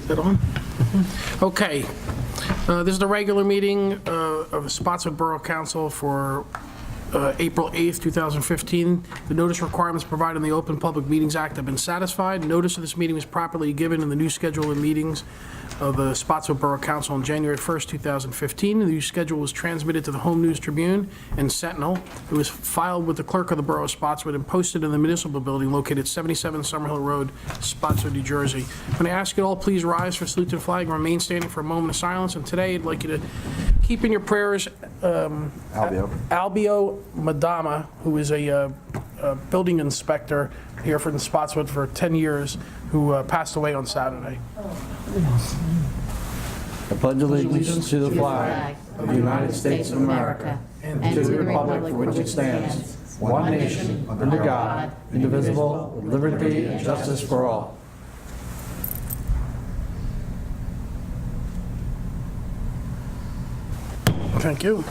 Is that on? Okay. This is the regular meeting of the Spotswood Borough Council for April 8th, 2015. The notice requirements provided in the Open Public Meetings Act have been satisfied. Notice of this meeting was properly given in the new schedule of meetings of the Spotswood Borough Council on January 1st, 2015. The new schedule was transmitted to the Home News Tribune and Sentinel. It was filed with the clerk of the Borough of Spotswood and posted in the municipal building located at 77 Summerhill Road, Spotswood, New Jersey. I'm going to ask you all, please rise for salute to the flag and remain standing for a moment of silence. And today, I'd like you to keep in your prayers Albio Madama, who is a building inspector here for Spotswood for 10 years, who passed away on Saturday. I pledge allegiance to the flag of the United States of America and to the republic for which it stands, one nation, under God, indivisible, with liberty and justice for all. Thank you.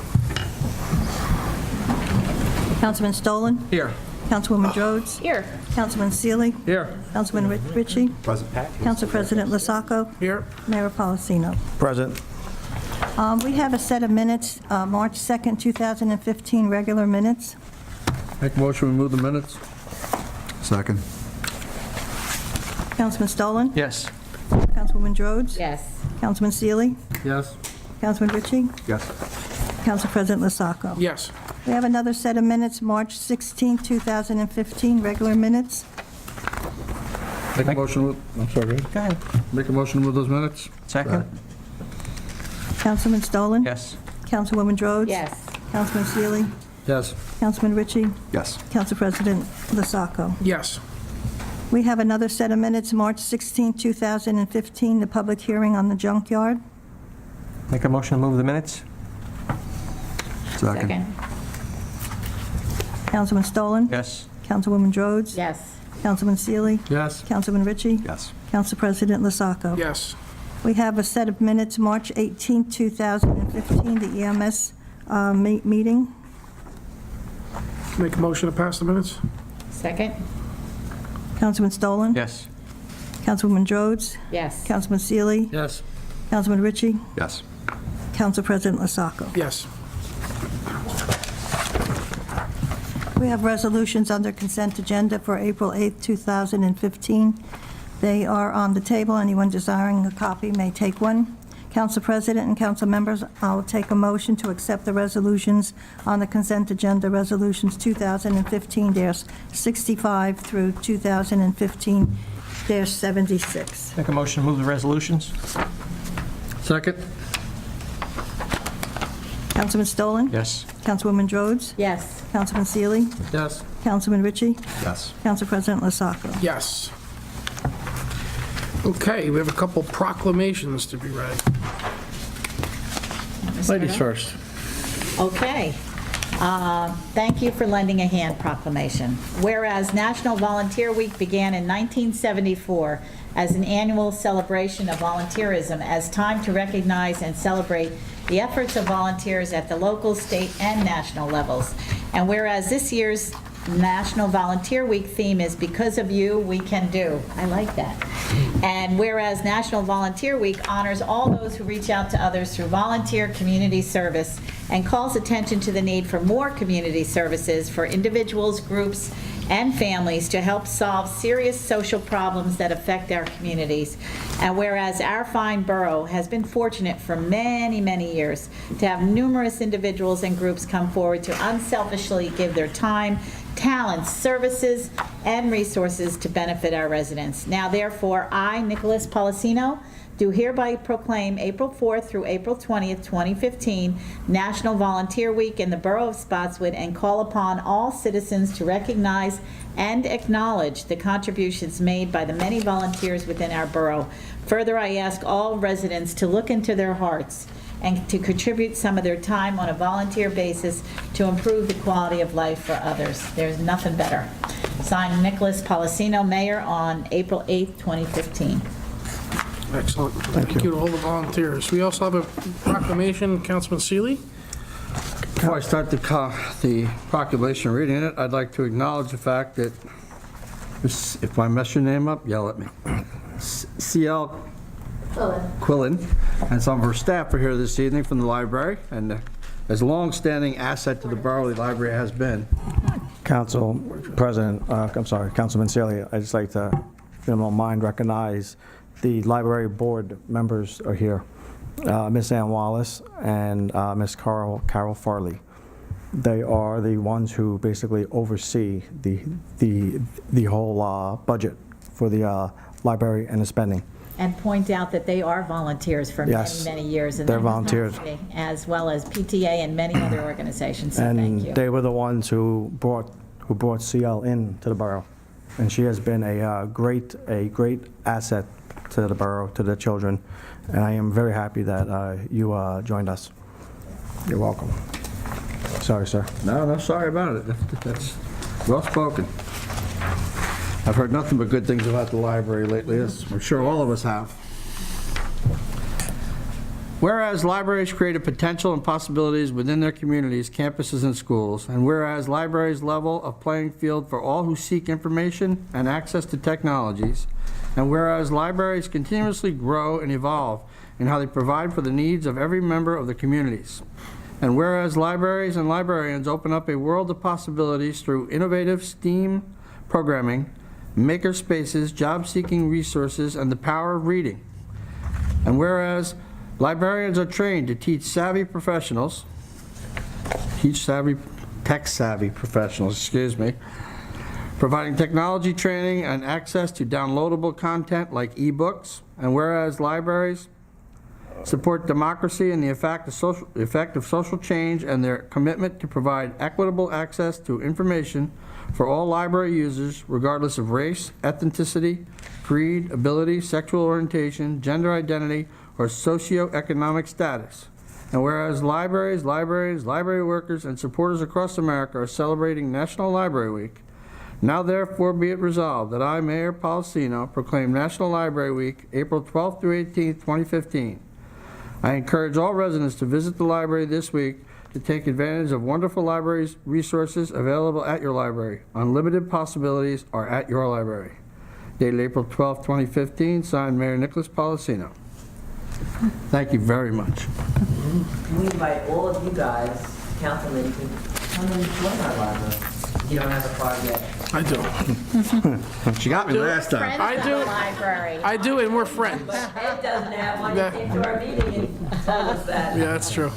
Councilman Stolen? Here. Councilwoman Rhodes? Here. Councilman Seeley? Here. Councilman Ritchie? Present. Council President Lasacco? Here. Mayor Policino? Present. We have a set of minutes, March 2nd, 2015, regular minutes. Make a motion to remove the minutes? Second. Councilman Stolen? Yes. Councilwoman Rhodes? Yes. Councilman Seeley? Yes. Councilman Ritchie? Yes. Council President Lasacco? Yes. We have another set of minutes, March 16th, 2015, regular minutes. Make a motion, I'm sorry. Go ahead. Make a motion to move those minutes? Second. Councilman Stolen? Yes. Councilwoman Rhodes? Yes. Councilman Seeley? Yes. Councilman Ritchie? Yes. Council President Lasacco? Yes. We have another set of minutes, March 16, 2015, the public hearing on the junkyard. Make a motion to move the minutes? Second. Councilman Stolen? Yes. Councilwoman Rhodes? Yes. Councilman Seeley? Yes. Councilman Ritchie? Yes. Council President Lasacco? Yes. We have a set of minutes, March 18, 2015, the EMS meeting. Make a motion to pass the minutes? Second? Councilman Stolen? Yes. Councilwoman Rhodes? Yes. Councilman Seeley? Yes. Councilman Ritchie? Yes. Council President Lasacco? Yes. We have resolutions under consent agenda for April 8th, 2015. They are on the table. Anyone desiring a copy may take one. Council President and council members, I'll take a motion to accept the resolutions on the consent agenda, resolutions 2015-65 through 2015-76. Make a motion to move the resolutions? Second? Councilman Stolen? Yes. Councilwoman Rhodes? Yes. Councilman Seeley? Yes. Councilman Ritchie? Yes. Council President Lasacco? Yes. Okay, we have a couple proclamations to be read. Ladies first. Okay. Thank you for lending a hand proclamation. Whereas National Volunteer Week began in 1974 as an annual celebration of volunteerism as time to recognize and celebrate the efforts of volunteers at the local, state, and national levels. And whereas this year's National Volunteer Week theme is "Because of You, We Can Do." I like that. And whereas National Volunteer Week honors all those who reach out to others through volunteer community service and calls attention to the need for more community services for individuals, groups, and families to help solve serious social problems that affect our communities. And whereas our fine borough has been fortunate for many, many years to have numerous individuals and groups come forward to unselfishly give their time, talents, services, and resources to benefit our residents. Now, therefore, I, Nicholas Policino, do hereby proclaim April 4th through April 20th, 2015, National Volunteer Week in the Borough of Spotswood, and call upon all citizens to recognize and acknowledge the contributions made by the many volunteers within our borough. Further, I ask all residents to look into their hearts and to contribute some of their time on a volunteer basis to improve the quality of life for others. There's nothing better. Signed, Nicholas Policino, Mayor, on April 8th, 2015. Excellent. Thank you to all the volunteers. We also have a proclamation, Councilman Seeley. Before I start the proclamation reading it, I'd like to acknowledge the fact that, if I mess your name up, yell at me. CL Quillen, and some of her staff are here this evening from the library, and as a long-standing asset to the borough, the library has been. Council President, Councilman Sealy, I'd just like to, if you don't mind, recognize the library board members are here. Miss Ann Wallace and Miss Carol Farley. They are the ones who basically oversee the whole budget for the library and the spending. And point out that they are volunteers for Yes, many, many years. And they're that is volunteers. not me, as well as PTA and many other organizations, so thank And you. they were the ones who brought CL into the borough. And she has been a great asset to the borough, to the children. And I am very happy that you joined us. You're welcome. Sorry, sir. No, sorry about it. That's well spoken. I've heard nothing but good things about the library lately, as I'm sure all of us have. Whereas libraries create a potential and possibilities within their communities, campuses, and schools, and whereas libraries level a playing field for all who seek information and access to technologies, and whereas libraries continuously grow and evolve in how they provide for the needs of every member of the communities, and whereas libraries and librarians open up a world of possibilities through innovative STEAM programming, maker spaces, job-seeking resources, and the power of reading. And whereas librarians are trained to teach tech-savvy professionals, providing technology training and access to downloadable content like ebooks. And whereas libraries support democracy and the effect of social change and their commitment to provide equitable access to information for all library users, regardless of race, ethnicity, creed, ability, sexual orientation, gender identity, or socioeconomic status. And whereas libraries, librarians, library workers, and supporters across America are celebrating National Library Week, now therefore be it resolved that I, Mayor Policino, proclaim National Library Week, April 12th through 18th, 2015. I encourage all residents to visit the library this week to take advantage of wonderful library resources available at your library. Unlimited possibilities are at your library. Dated April 12, 2015, signed Mayor Nicholas Policino. Thank you very much. We invite all of you guys, councilmen, to come and join our library. You don't have a card yet. I do. She got me last time. Friends I of do. the library. I do, and we're friends. Ed doesn't have one. Yeah. He came to our meeting and told us that. Yeah, that's true.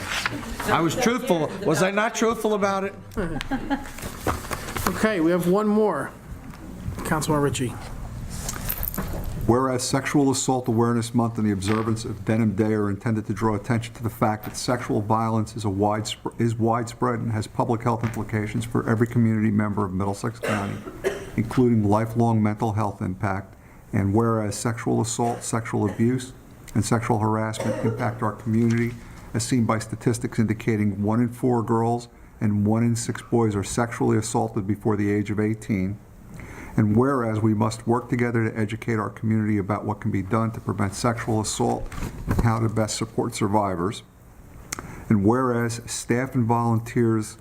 I was truthful. Was I not truthful about it? Okay, we have one more. Councilman Ritchie. Whereas Sexual Assault Awareness Month and the observance of Denim Day are intended to draw attention to the fact that sexual violence is widespread and has public health implications for every community member of Middlesex County, including lifelong mental health impact. And whereas sexual assault, sexual abuse, and sexual harassment impact our community, as seen by statistics indicating 1 in 4 girls and 1 in 6 boys are sexually assaulted before the age of 18. And whereas we must work together to educate our community about what can be done to prevent sexual assault and how to best support survivors. And whereas staff and volunteers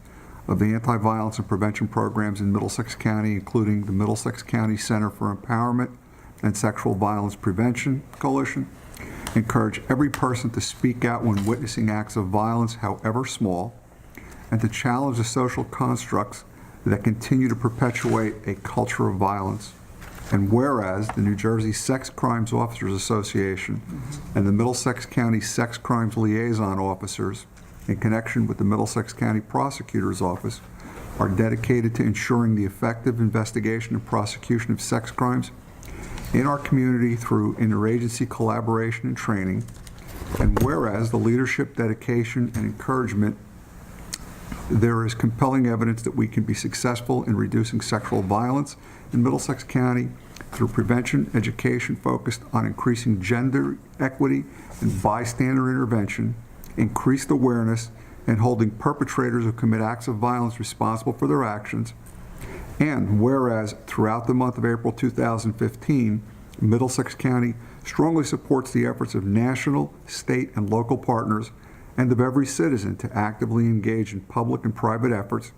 of the anti-violence and prevention programs in Middlesex County, including the Middlesex County Center for Empowerment and Sexual Violence Prevention Coalition, encourage every person to speak out when witnessing acts of violence, however small, and to challenge the social constructs that continue to perpetuate a culture of violence. And whereas the New Jersey Sex Crimes Officers Association and the Middlesex County Sex Crimes Liaison Officers, in connection with the Middlesex County Prosecutor's Office, are dedicated to ensuring the effective investigation and prosecution of sex crimes in our community through interagency collaboration and training. And whereas the leadership, dedication, and encouragement, there is compelling evidence that we can be successful in reducing sexual violence in Middlesex County through prevention, education focused on increasing gender equity and bystander intervention, increased awareness, and holding perpetrators who commit acts of violence responsible for their actions. And whereas throughout the month of April 2015, Middlesex County strongly supports the efforts of national, state, and local partners and of every citizen to actively engage in public and private efforts,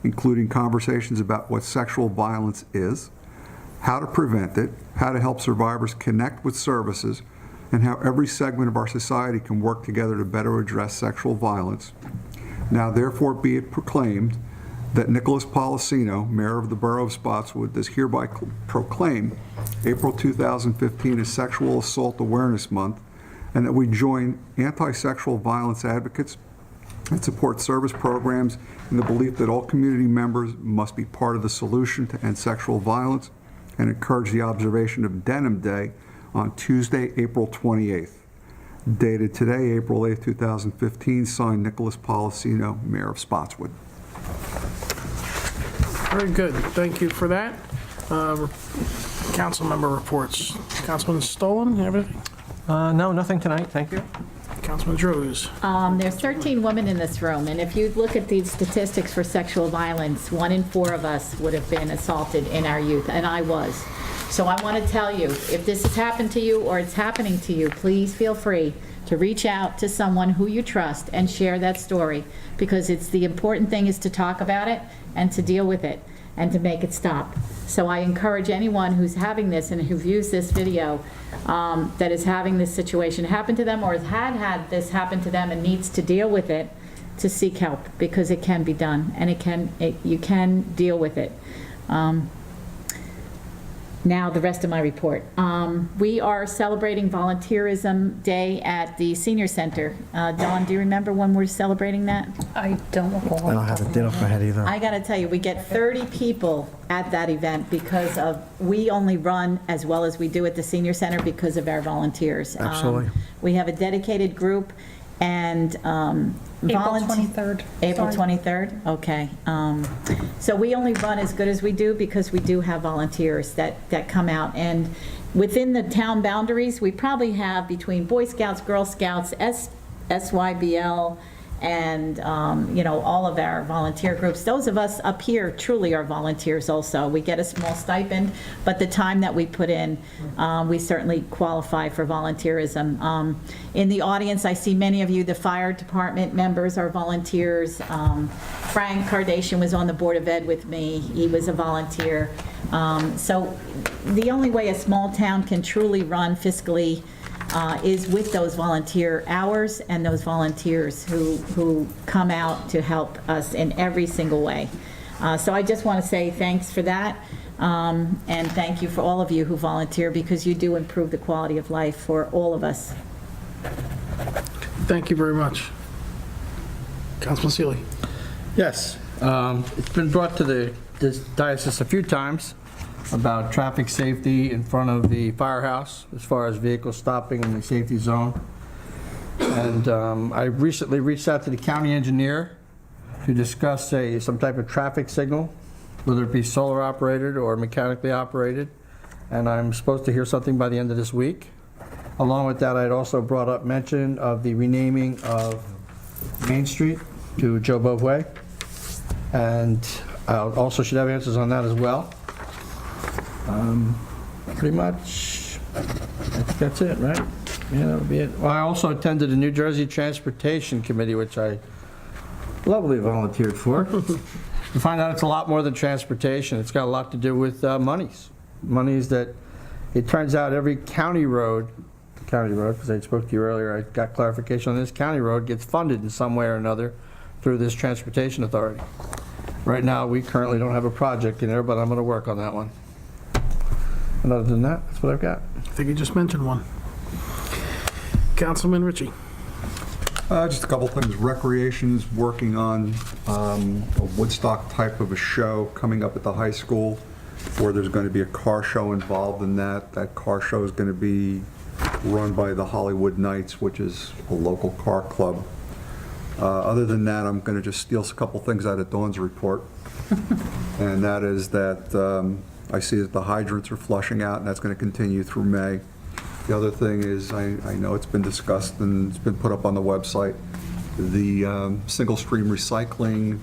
including conversations about what sexual violence is, how to prevent it, how to help survivors connect with services, and how every segment of our society can work together to better address sexual violence. Now therefore be it proclaimed that Nicholas Policino, Mayor of the Borough of Spotswood, does hereby proclaim April 2015 as Sexual Assault Awareness Month, and that we join anti-sexual violence advocates and support service programs in the belief that all community members must be part of the solution to end sexual violence, and encourage the observation of Denim Day on Tuesday, April 28th. Dated today, April 8th, 2015, signed Nicholas Policino, Mayor of Spotswood. Very good. Thank you for that. Council member reports. Councilman Stolen, everything? No, nothing tonight, thank you. Councilman Drews? There's 13 women in this room, and if you look at these statistics for sexual violence, 1 in 4 of us would have been assaulted in our youth, and I was. So I want to tell you, if this has happened to you or it's happening to you, please feel free to reach out to someone who you trust and share that story, because it's the important thing is to talk about it and to deal with it and to make it stop. So I encourage anyone who's having this and who views this video that is having this situation happen to them or has had this happen to them and needs to deal with it, to seek help, because it can be done and you can deal with it. Now, the rest of my report. We are celebrating Volunteerism Day at the Senior Center. Dawn, do you remember when we're celebrating that? I don't recall. I don't have a date off my head either. I got to tell you, we get 30 people at that event because we only run as well as we do at the Senior Center because of our volunteers. Absolutely. We have a dedicated group, and April 23rd. April Sorry. 23rd? Okay. So we only run as good as we do because we do have volunteers that come out. And within the town boundaries, we probably have between Boy Scouts, Girl Scouts, SYBL, and all of our volunteer groups. Those of us up here truly are volunteers also. We get a small stipend, but the time that we put in, we certainly qualify for volunteerism. In the audience, I see many of you, the fire department members are volunteers. Frank Kardashian was on the Board of Ed with me. He was a volunteer. So the only way a small town can truly run fiscally is with those volunteer hours and those volunteers who come out to help us in every single way. So I just want to say thanks for that, and thank you for all of you who volunteer, because you do improve the quality of life for all of us. Thank you very much. Councilman Seeley? Yes, it's been brought to this diocese a few times about traffic safety in front of the firehouse as far as vehicles stopping in the safety zone. And I recently reached out to the county engineer to discuss some type of traffic signal, whether it be solar operated or mechanically operated. And I'm supposed to hear something by the end of this week. Along with that, I'd also brought up mention of the renaming of Main Street to Joe Bove Way. And I also should have answers on that as well. Pretty much, that's it, right? Yeah, that'll be it. Well, I also attended the New Jersey Transportation Committee, which I lovely volunteered for. To find out it's a lot more than transportation. It's got a lot to do with monies. Monies that, it turns out every county road, because I spoke to you earlier, I got clarification on this, county road gets funded in some way or another through this transportation authority. Right now, we currently don't have a project in there, but I'm going to work on that one. And other than that, that's what I've got. I think you just mentioned one. Councilman Ritchie? Just a couple things. Recreation's working on a Woodstock type of a show coming up at the high school, where there's going to be a car show involved in that. That car show is going to be run by the Hollywood Knights, which is a local car club. Other than that, I'm going to just steal a couple things out of Dawn's report. And that is that I see that the hydrants are flushing out, and that's going to continue through May. The other thing is, I know it's been discussed and it's been put up on the website, the single stream recycling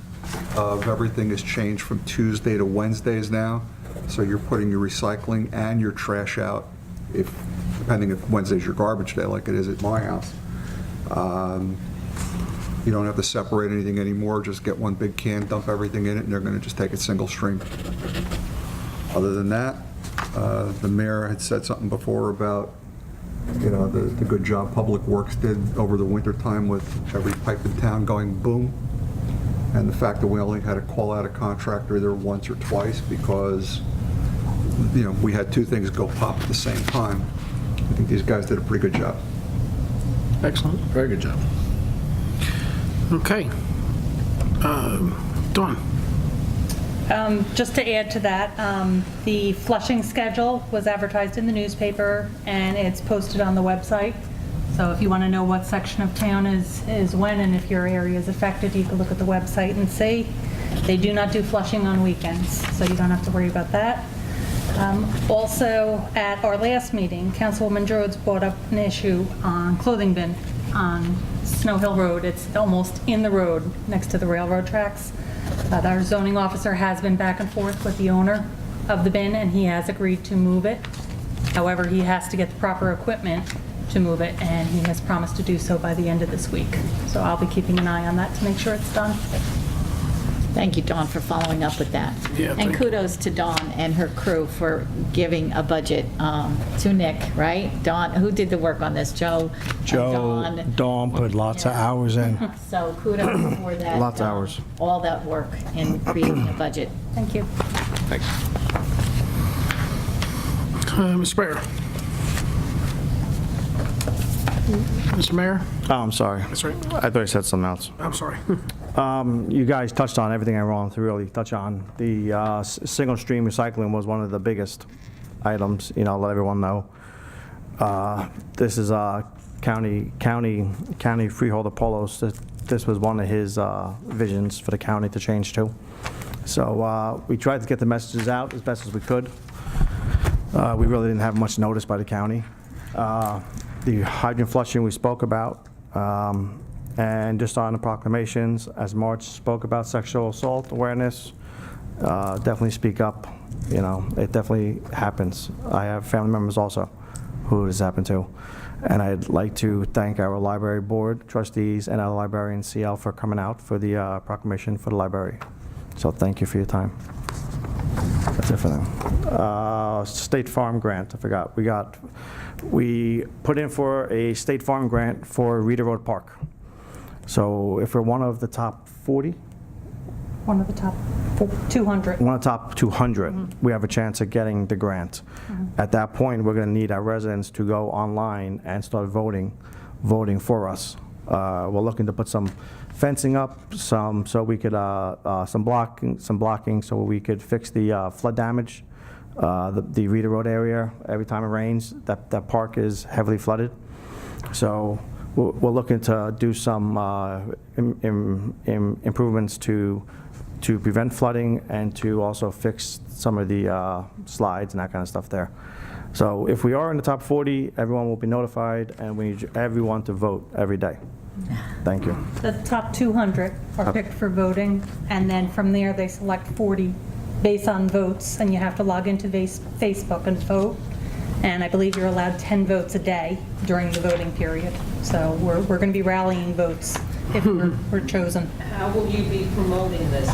of everything has changed from Tuesday to Wednesdays now. So you're putting your recycling and your trash out, depending if Wednesday's your garbage day, like it is at my house. You don't have to separate anything anymore, just get one big can, dump everything in it, and they're going to just take it single stream. Other than that, the mayor had said something before about the good job Public Works did over the winter time with every pipe in town going boom. And the fact that we only had to call out a contractor either once or twice because, we had two things go pop at the same time. I think these guys did a pretty good job. Excellent, very good job. Okay. Dawn? Just to add to that, the flushing schedule was advertised in the newspaper, and it's posted on the website. So if you want to know what section of town is when, and if your area is affected, you can look at the website and see. They do not do flushing on weekends, so you don't have to worry about that. Also, at our last meeting, Councilwoman Rhodes brought up an issue on clothing bin on Snow Hill Road. It's almost in the road next to the railroad tracks. Our zoning officer has been back and forth with the owner of the bin, and he has agreed to move it. However, he has to get the proper equipment to move it, and he has promised to do so by the end of this week. So I'll be keeping an eye on that to make sure it's done. Thank you, Dawn, for following up with that. Yeah, And thank you. kudos to Dawn and her crew for giving a budget to Nick, right? Dawn, who did the work on this? Joe? Dawn put lots of hours in. So kudos for that. Lots of hours. All that work in creating a budget. Thank you. Thanks. Mr. Mayor? Mr. Mayor? Oh, I'm sorry. That's right. I thought you said something else. I'm sorry. You guys touched on everything I wanted to really touch on. The single stream recycling was one of the biggest items, let everyone know. This is county freeholder Polos. This was one of his visions for the county to change to. So we tried to get the messages out as best as we could. We really didn't have much notice by the county. The hydrant flushing we spoke about. And just on the proclamations, as March spoke about sexual assault awareness, definitely speak up. It definitely happens. I have family members also who this happened to. And I'd like to thank our library board, trustees, and our librarian CL for coming out for the proclamation for the library. So thank you for your time. That's it for them. State Farm grant, I forgot. We put in for a State Farm grant for Reeder Road Park. So if we're one of the top 40, One of the top 200. one of the top 200, we have a chance of getting the grant. At that point, we're going to need our residents to go online and start voting for us. We're looking to put some fencing up, so we could some blocking, so we could fix the flood damage. The Reeder Road area, every time it rains, that park is heavily flooded. So we're looking to do some improvements to prevent flooding and to also fix some of the slides and that kind of stuff there. So if we are in the top 40, everyone will be notified, and we need everyone to vote every day. Thank you. The top 200 are picked for voting, and then from there, they select 40 based on votes, and you have to log into Facebook and vote. And I believe you're allowed 10 votes a day during the voting period. So we're going to be rallying votes if we're chosen. How will you be promoting this?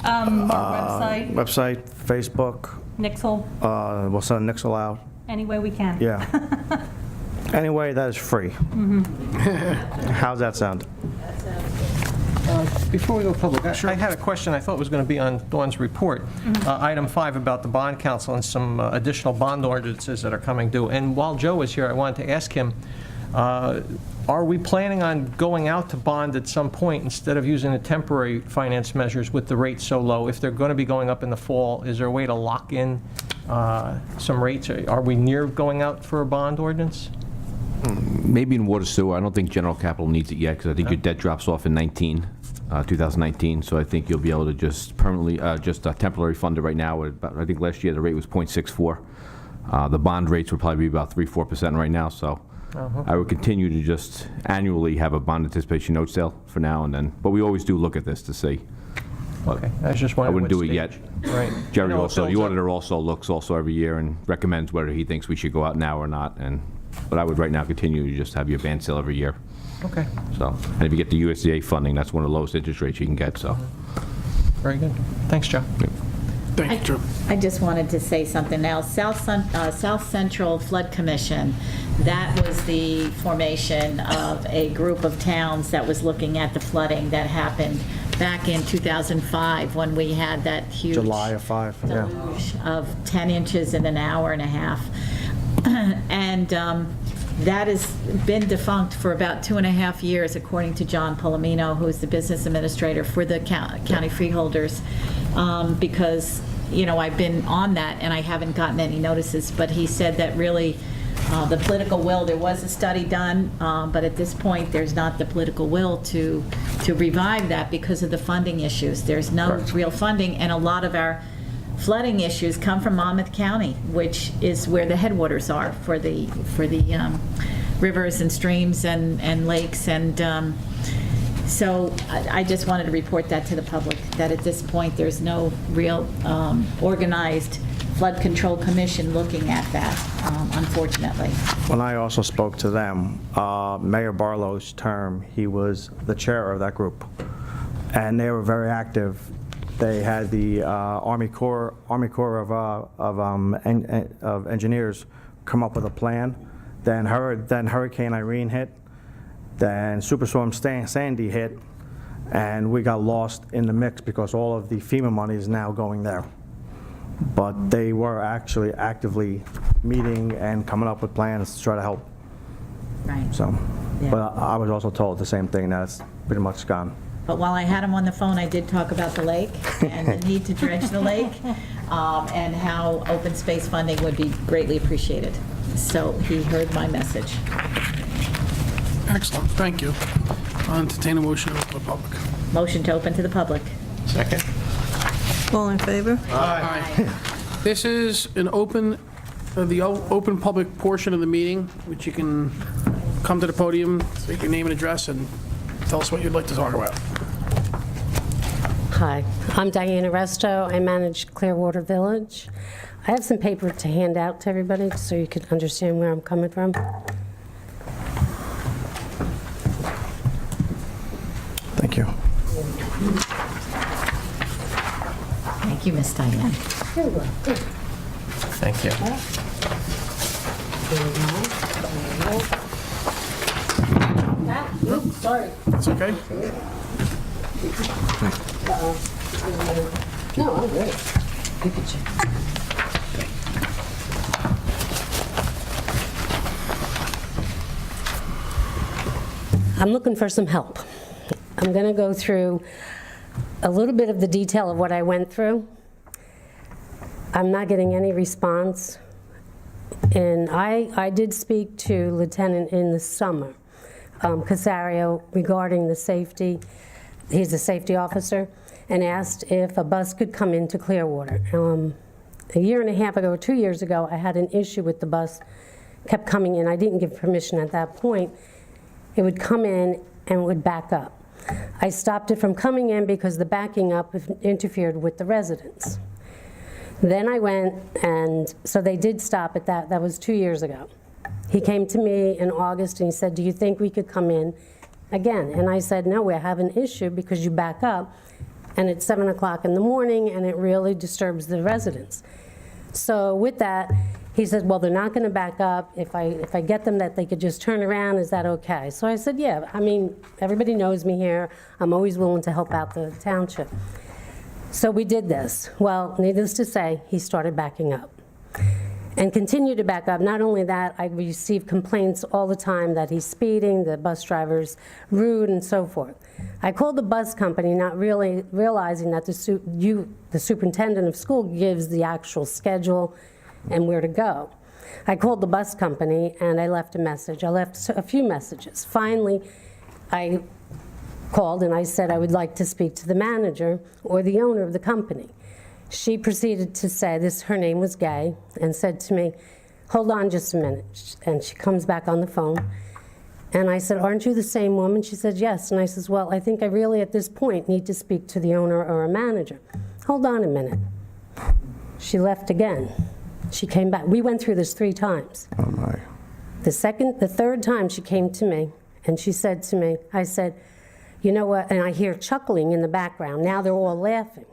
Our website, Website, Facebook, Nixle, we'll send Nixle out. any way we can. Yeah. Anyway, that is free. How's that sound? Before we go public, I had a question I thought was going to be on Dawn's report. Item 5 about the bond council and some additional bond ordinances that are coming due. And while Joe is here, I wanted to ask him, are we planning on going out to bond at some point instead of using the temporary finance measures with the rates so low? If they're going to be going up in the fall, is there a way to lock in some rates? Are we near going out for a bond ordinance? Maybe in water sewer. I don't think general capital needs it yet, because I think your debt drops off in 2019. So I think you'll be able to just permanently, temporary fund it right now. I think last year the rate was 0.64. The bond rates would probably be about 3-4% right now. So I would continue to just annually have a bond anticipation note sale for now and then. But we always do look at this to see. Okay, I was just I wondering wouldn't do what it yet. stage. Right. Jerry I know it also, the builds up. auditor also looks every year and recommends whether he thinks we should go out now or not. But I would right now continue to just have your band sale every year. Okay, So, and if you get the USDA funding, that's one of the lowest interest rates you can get, so. very good. Thanks, Joe. Thank you, Joe. I just wanted to say something now. South Central Flood Commission, that was the formation of a group of towns that was looking at the flooding that happened back in 2005 when we had that huge July of 5, yeah. deluge of 10 inches in an hour and a half. And that has been defunct for about 2.5 years, according to John Palomino, who is the business administrator for the county freeholders, because, you know, I've been on that and I haven't gotten any notices, but he said that really the political will, there was a study done, but at this point, there's not the political will to revive that because of the funding issues. There's no real funding, and a lot of our flooding issues come from Monmouth County, which is where the headwaters are for the rivers and streams and lakes. And so I just wanted to report that to the public, that at this point, there's no real organized flood control commission looking at that, unfortunately. When I also spoke to them, Mayor Barlow's term, he was the chair of that group, and they were very active. They had the Army Corps of Engineers come up with a plan. Then Hurricane Irene hit. Then Superstorm Sandy hit, and we got lost in the mix because all of the FEMA money is now going there. But they were actually actively meeting and coming up with plans to try to help. Right. So, Yeah. but I was also told the same thing, that it's pretty much gone. But while I had him on the phone, I did talk about the lake and the need to dredge the lake, and how open space funding would be greatly appreciated. So he heard my message. Excellent, thank you. I'll entertain a motion to the public. Motion to open to the public. Second? All in favor? Aye. This is an open, the open public portion of the meeting, which you can come to the podium, state your name and address, and tell us what you'd like to talk about. Hi, I'm Diana Resto. I manage Clearwater Village. I have some paper to hand out to everybody so you can understand where I'm coming from. Thank you. Thank you, Miss Diane. Thank you. Oops, sorry. That's okay? No, I'm great. You can check. I'm looking for some help. I'm going to go through a little bit of the detail of what I went through. I'm not getting any response. And I did speak to Lieutenant in the summer, Casario, regarding the safety. He's a safety officer, and asked if a bus could come into Clearwater. A year and a half ago, or 2 years ago, I had an issue with the bus, kept coming in. I didn't give permission at that point. It would come in and would back up. I stopped it from coming in because the backing up interfered with the residents. Then I went, and so they did stop at that. That was 2 years ago. He came to me in August and he said, "Do you think we could come in again?" And I said, "No, we have an issue because you back up and it's 7 o'clock in the morning and it really disturbs the residents." So with that, he said, "Well, they're not going to back up. If I get them that they could just turn around, is that okay?" So I said, "Yeah, I mean, everybody knows me here. I'm always willing to help out the township." So we did this. Well, needless to say, he started backing up and continued to back up. Not only that, I receive complaints all the time that he's speeding, the bus driver's rude, and so forth. I called the bus company, not really realizing that the superintendent of school gives the actual schedule and where to go. I called the bus company and I left a message. I left a few messages. Finally, I called and I said I would like to speak to the manager or the owner of the company. She proceeded to say, her name was Gay, and said to me, "Hold on just a minute." And she comes back on the phone. And I said, "Aren't you the same woman?" She said, "Yes." And I says, "Well, I think I really at this point need to speak to the owner or a manager." "Hold on a minute." She left again. She came back. We went through this 3 times. Oh my. The third time she came to me and she said to me, I said, "You know what?" And I hear chuckling in the background. Now they're all laughing.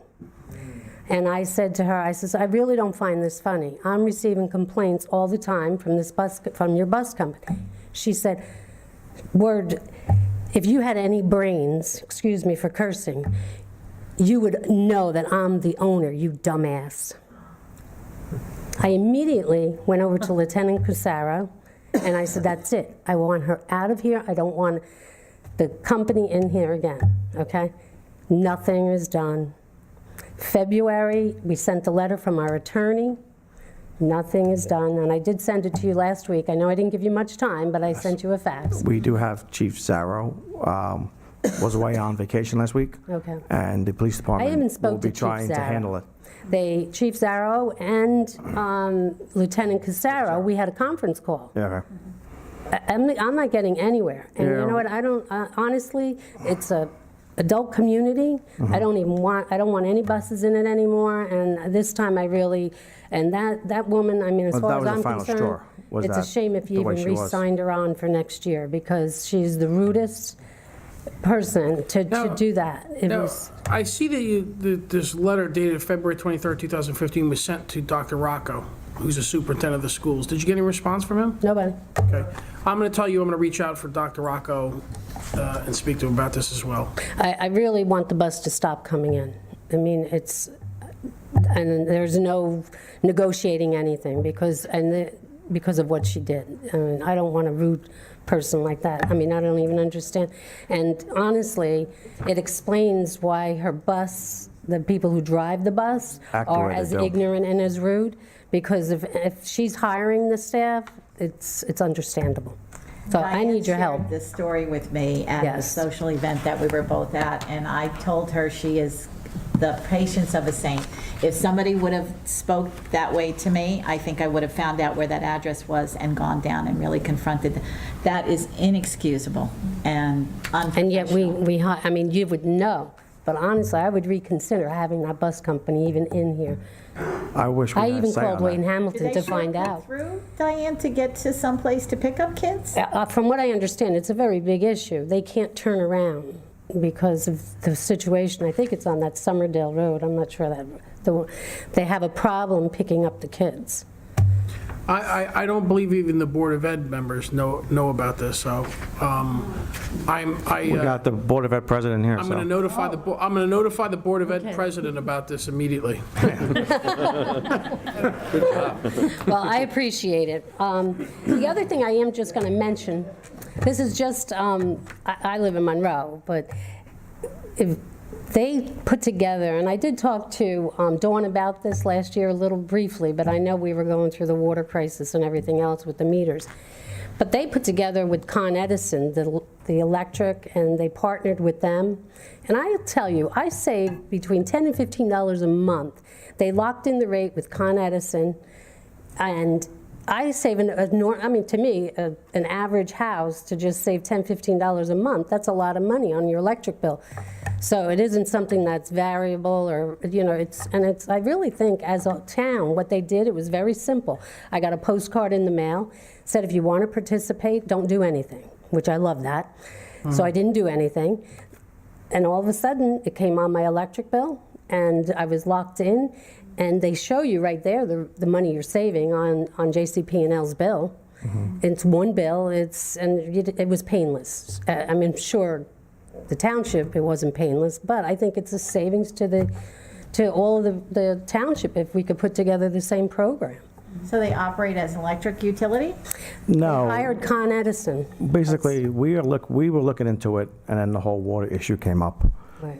And I said to her, I says, I really don't find this funny. I'm receiving complaints all the time from your bus company. She said, Word, if you had any brains, excuse me for cursing, you would know that I'm the owner, you dumbass. I immediately went over to Lieutenant Cusaro, and I said, that's it. I want her out of here. I don't want the company in here again, okay? Nothing is done. February, we sent a letter from our attorney. Nothing is done, and I did send it to you last week. I know I didn't give you much time, but I sent you a fax. We do have Chief Zarro, was away on vacation last week. Okay. And the police department even spoke will be to Chief trying to Zarro. handle it. Chief Zarro and Lieutenant Cusaro, we had a conference call. Yeah, okay. I'm not getting anywhere. And you Yeah. know what, I don't, honestly, it's a adult community. Mm-hmm. I don't want any buses in it anymore, and this time I really, and that woman, I mean, as Well, far that as was the I'm final concerned, straw, was it's a that shame if you the way even she was. re-signed her on for next year, because she's the rudest person to Now- do that. It Now, was, I see that this letter dated February 23rd, 2015 was sent to Dr. Rocco, who's the superintendent of the schools. Did you get any response from him? nobody. Okay. I'm going to tell you, I'm going to reach out for Dr. Rocco and speak to him about this as well. I really want the bus to stop coming in. I mean, and there's no negotiating anything because of what she did. I mean, I don't want a rude person like that. I mean, I don't even understand. And honestly, it explains why her bus, the people who drive the bus, Act the are way they as do. ignorant and as rude, because if she's hiring the staff, it's understandable. So I need your help. Diane shared this story with me at the Yes. social event that we were both at, and I told her she is the patience of a saint. If somebody would have spoke that way to me, I think I would have found out where that address was and gone down and really confronted them. That is inexcusable and unprofessional. And yet I mean, you would know, but honestly, I would reconsider having that bus company even in here. I wish we I had a even say called on Wayne that. Hamilton to find Did they out. through, Diane, to get to someplace to pick up kids? From what I understand, it's a very big issue. They can't turn around because of the situation. I think it's on that Summerdale Road. I'm not sure that they have a problem picking up the kids. I don't believe even the Board of Ed members know about this, so We got the Board of Ed president here, I'm going to so. notify I'm going to notify the Board of Ed president about this immediately. Well, I appreciate it. The other thing I am just going to mention, this is just, I live in Monroe, but if they put together, and I did talk to Dawn about this last year a little briefly, but I know we were going through the water crisis and everything else with the meters. But they put together with Con Edison, the electric, and they partnered with them. And I'll tell you, I saved between $10 and $15 a month. They locked in the rate with Con Edison, and I save, to me, an average house to just save $10, $15 a month, that's a lot of money on your electric bill. So it isn't something that's variable or, I really think as a town, what they did, it was very simple. I got a postcard in the mail, said if you want to participate, don't do anything, which I love that. So I didn't do anything. And all of a sudden, it came on my electric bill, and I was locked in. And they show you right there the money you're saving on JCP&L's bill. It's one bill, it was painless. I mean, sure, the township, it wasn't painless, but I think it's a savings to all of the township if we could put together the same program. So they operate as an electric utility? No, Hired Con Edison. basically, we were looking into it, and then the whole water issue came up. Right.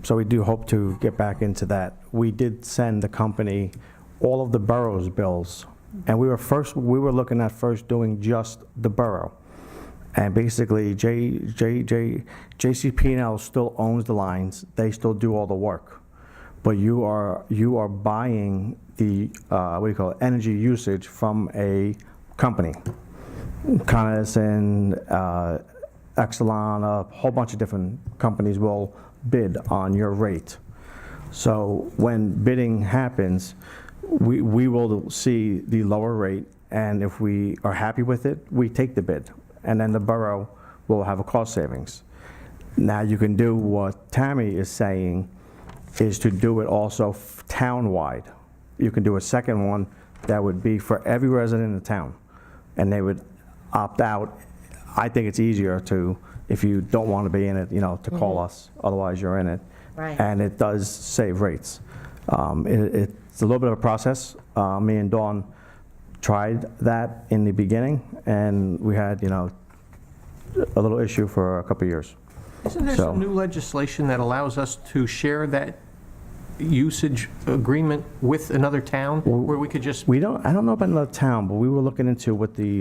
So we do hope to get back into that. We did send the company all of the borough's bills, and we were looking at first doing just the borough. And basically, JCP&L still owns the lines. They still do all the work. But you are buying the, energy usage from a company. Con Edison, Exelon, a whole bunch of different companies will bid on your rate. So when bidding happens, we will see the lower rate, and if we are happy with it, we take the bid, and then the borough will have a cost savings. Now you can do what Tammy is saying, is to do it also town-wide. You can do a second one that would be for every resident in the town, and they would opt out. I think it's easier to, if you don't want to be in it, to call us, otherwise you're in it. Right. And it does save rates. It's a little bit of a process. Me and Dawn tried that in the beginning, and we had, a little issue for a couple of years. Isn't there So- some new legislation that allows us to share that usage agreement with another town, where we could just, I don't know about another town, but we were looking into with the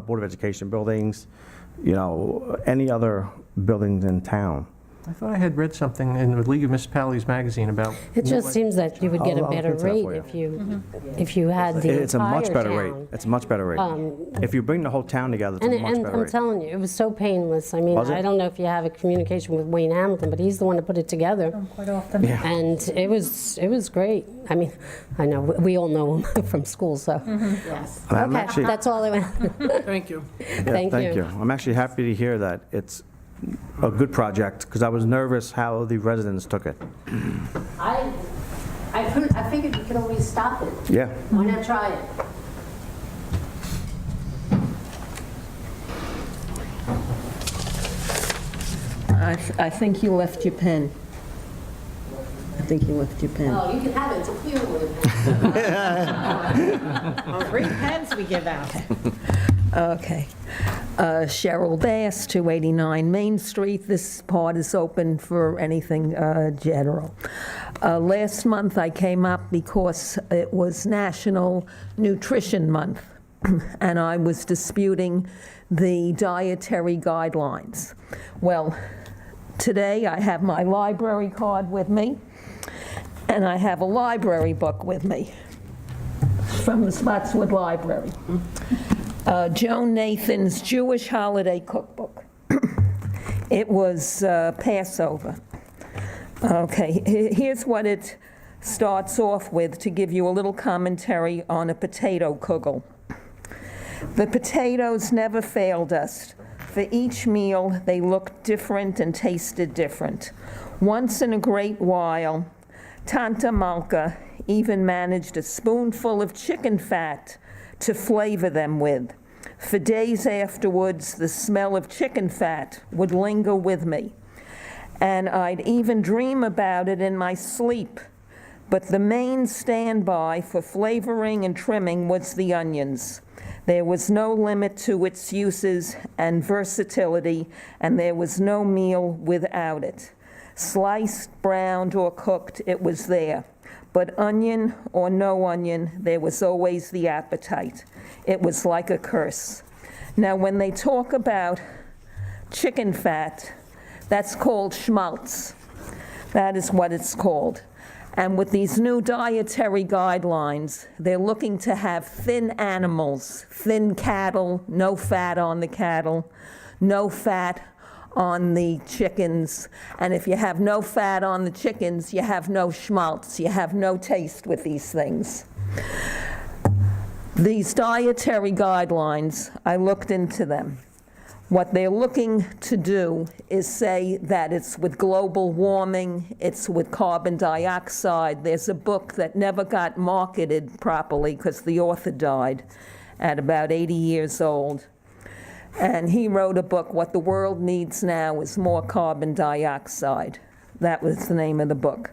Board of Education buildings, any other buildings in town. I thought I had read something in the League of Municipalities magazine about. It just seems that you would get a I'll better look into that rate for you. if you had the entire town. It's a much better rate. It's a much better rate. If you bring the whole town together, it's a much And better I'm rate. telling you, it was so painless. I mean, Was it? I don't know if you have a communication with Wayne Hamilton, but he's the one that put it together. Quite often. Yeah. And it was great. I mean, I know, we all know him from school, so. Yes. I'm Okay, actually- that's all I want. Thank you. Yeah, Thank you. I'm actually happy to hear that it's a good project, because I was nervous how the residents took it. I figured you could always stop it. Yeah. Why not try it? I think you left your pen. I think you left your pen. Oh, you can have it, it's a clear one. 3 pens we give out. Okay. Cheryl Bass, 289 Main Street. This part is open for anything general. Last month I came up because it was National Nutrition Month, and I was disputing the dietary guidelines. Well, today I have my library card with me, and I have a library book with me from the Spotswood Library. Joan Nathan's Jewish Holiday Cookbook. It was Passover. Okay, here's what it starts off with to give you a little commentary on a potato kugel. The potatoes never failed us. For each meal, they looked different and tasted different. Once in a great while, Tanta Malka even managed a spoonful of chicken fat to flavor them with. For days afterwards, the smell of chicken fat would linger with me, and I'd even dream about it in my sleep. But the main standby for flavoring and trimming was the onions. There was no limit to its uses and versatility, and there was no meal without it. Sliced, browned, or cooked, it was there. But onion or no onion, there was always the appetite. It was like a curse. Now, when they talk about chicken fat, that's called schmaltz. That is what it's called. And with these new dietary guidelines, they're looking to have thin animals, thin cattle, no fat on the cattle, no fat on the chickens. And if you have no fat on the chickens, you have no schmaltz. You have no taste with these things. These dietary guidelines, I looked into them. What they're looking to do is say that it's with global warming, it's with carbon dioxide. There's a book that never got marketed properly because the author died at about 80 years old. And he wrote a book, What the World Needs Now is More Carbon Dioxide. That was the name of the book.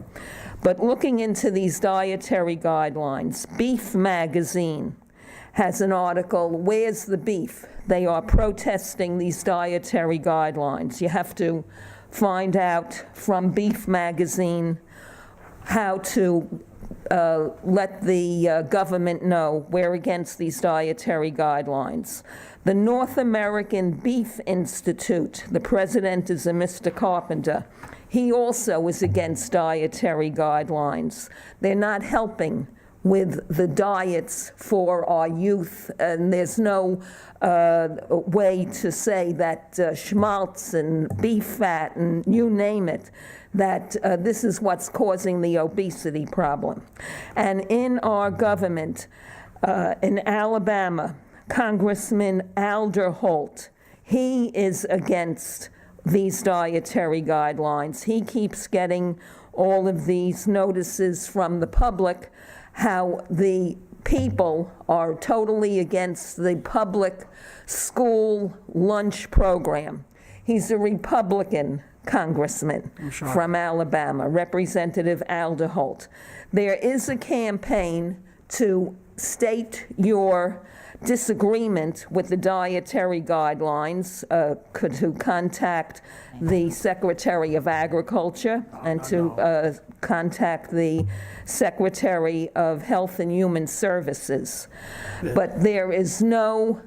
But looking into these dietary guidelines, Beef Magazine has an article, Where's the Beef? They are protesting these dietary guidelines. You have to find out from Beef Magazine how to let the government know we're against these dietary guidelines. The North American Beef Institute, the president is a Mr. Carpenter. He also is against dietary guidelines. They're not helping with the diets for our youth, and there's no way to say that schmaltz and beef fat and you name it, that this is what's causing the obesity problem. And in our government, in Alabama, Congressman Alder Holt, he is against these dietary guidelines. He keeps getting all of these notices from the public, how the people are totally against the public school lunch program. He's a Republican congressman from Alabama, Representative Alderholt. There is a campaign to state your disagreement with the dietary guidelines, to contact the Secretary of Agriculture and to contact the Secretary of Health and Human Services. But there is no,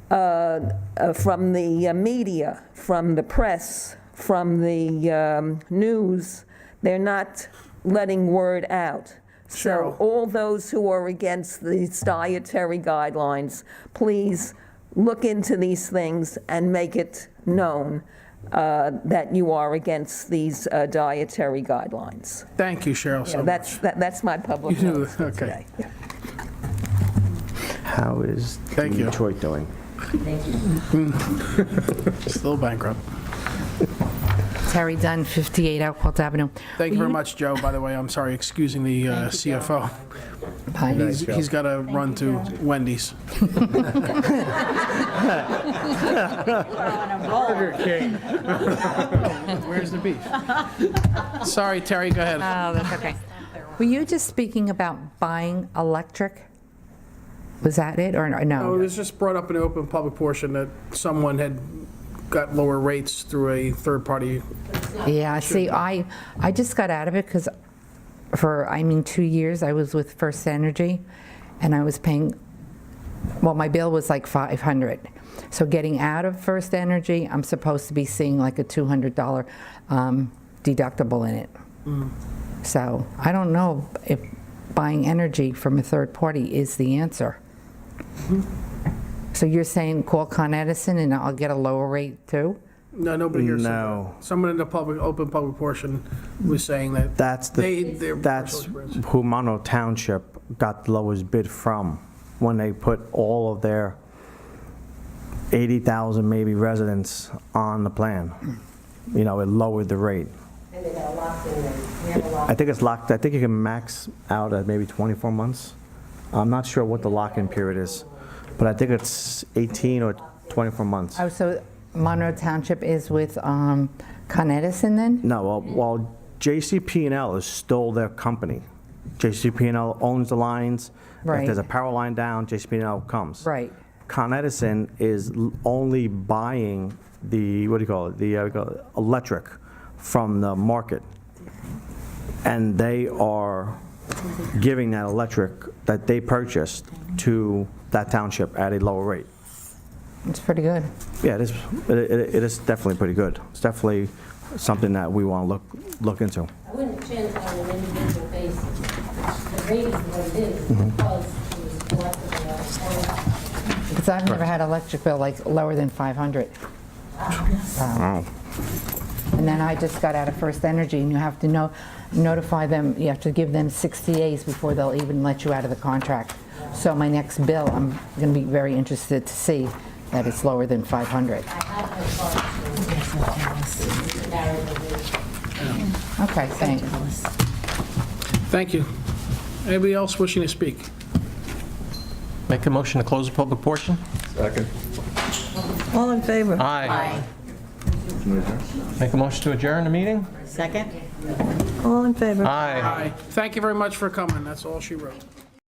from the media, from the press, from the news, they're not letting word out. So all those who are against these dietary guidelines, please look into these things and make it known that you are against these dietary guidelines. Thank you, Cheryl, so much. That's my public You do, notice for okay. today. Yeah. How is Thank you. Detroit doing? Still bankrupt. Terry Dunn, 58 Elkhart Avenue. Thank you very much, Joe, by the way. I'm sorry, excusing the CFO. He's got to run to Wendy's. Burger King. Where's the beef? Sorry, Terry, go ahead. Oh, that's okay. Were you just speaking about buying electric? Was that it, or No, it no? was just brought up in the open public portion that someone had got lower rates through a third-party. Yeah, see, I just got out of it because for, 2 years, I was with First Energy, and I was paying, well, my bill was like $500. So getting out of First Energy, I'm supposed to be seeing like a $200 deductible in it. So I don't know if buying energy from a third party is the answer. So you're saying call Con Edison and I'll get a lower rate too? No, nobody here said No. that. Someone in the open public portion was saying that. That's who Monroe Township got the lowest bid from when they put all of their 80,000 maybe residents on the plan. You know, it lowered the rate. And they got a locked in rate. We have a lock. I think it's locked, I think you can max out at maybe 24 months. I'm not sure what the lock-in period is, but I think it's 18 or 24 months. Oh, so Monroe Township is with Con Edison then? No, well, JCP&L is still their company. JCP&L owns the lines. Right. If there's a power line down, JCP&L comes. Right. Con Edison is only buying the, what do you call it, the electric from the market. And they are giving that electric that they purchased to that township at a lower rate. It's pretty good. Yeah, it is. It is definitely pretty good. It's definitely something that we want to look into. I wouldn't change it on an individual basis. The rate is what it is because it was collectively appointed. Because I've never had electric bill like lower than 500. Wow. And then I just got out of First Energy, and you have to notify them, you have to give them 60 days before they'll even let you out of the contract. So my next bill, I'm going to be very interested to see that it's lower than 500. Okay, thanks. Thank you. Anybody else wishing to speak? Make a motion to close the public portion? Second. All in favor? Aye. Make a motion to adjourn the meeting? Second? All in favor? Aye. Aye. Thank you very much for coming. That's all she wrote.